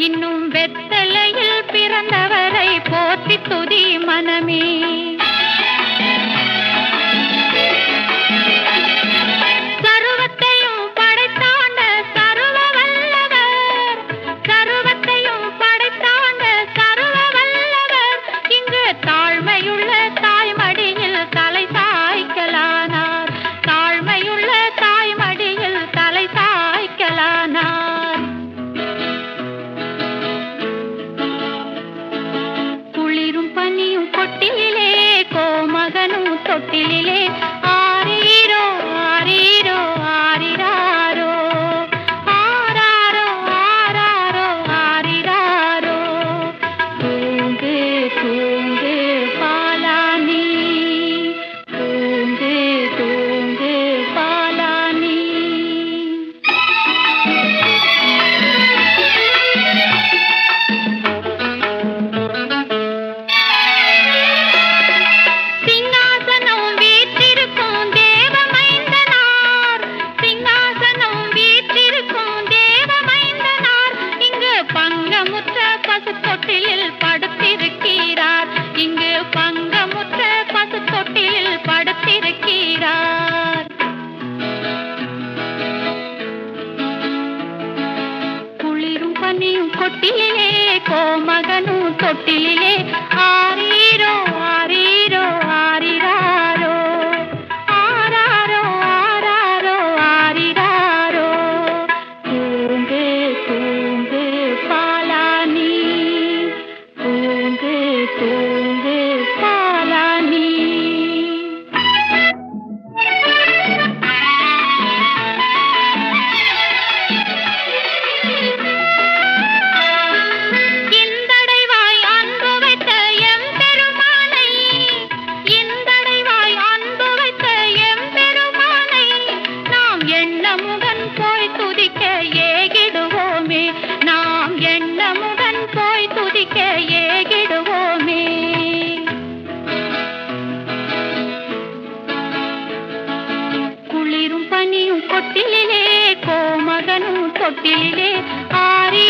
இன்னும் வெத்தலையில் பிறந்தவரை போற்றி துதி மனமே. சர்வத்தையும் படைத்தாண்ட சர்வ வல்லவர், சர்வத்தையும் படைத்தாண்ட சர்வ வல்லவர் இங்கு தாழ்மையுள்ள தாய்மடியில் தலை சாய்க்கலானார், தாழ்மையுள்ள தாய்மடியில் தலை சாய்க்கலானார். குளிரும் பனியும் கொட்டிலே கோமகனும் தொட்டிலே ஆரீரோ ஆரீரோ ஆரிராரோ ஆராரோ ஆராரோ ஆரிராரோ. தூங்கு தூங்கு பாலானி, தூங்கு தூங்கு பாலானி. சிங்காசனம் வீற்றிருக்கும் தேவமைந்தனார், சிங்காசனம் வீற்றிருக்கும் தேவமைந்தனார் இங்கு பங்கமுற்ற பசு தொட்டிலில் படுத்திருக்கிறார், இங்கு பங்கமுற்ற பசு தொட்டிலில் படுத்திருக்கிறார். குளிரும் பனியும் கொட்டிலே கோமகனும் தொட்டிலே ஆரீரோ ஆரீரோ ஆரிராரோ ஆராரோ ஆராரோ ஆரிராரோ. தூங்கு தூங்கு பாலானி, தூங்கு தூங்கு பாலானி. இந்தடைவாய் அன்பு வைத்த எம்பெருமானை, இந்தடைவாய் அன்பு வைத்த எம்பெருமானை நாம் எண்ணமுடன் போய் துதிக்க ஏகிடுவோமே, நாம் எண்ணமுடன் போய் துதிக்க ஏகிடுவோமே. குளிரும் பனியும் கொட்டிலே கோமகனும் தொட்டிலே ஆரீ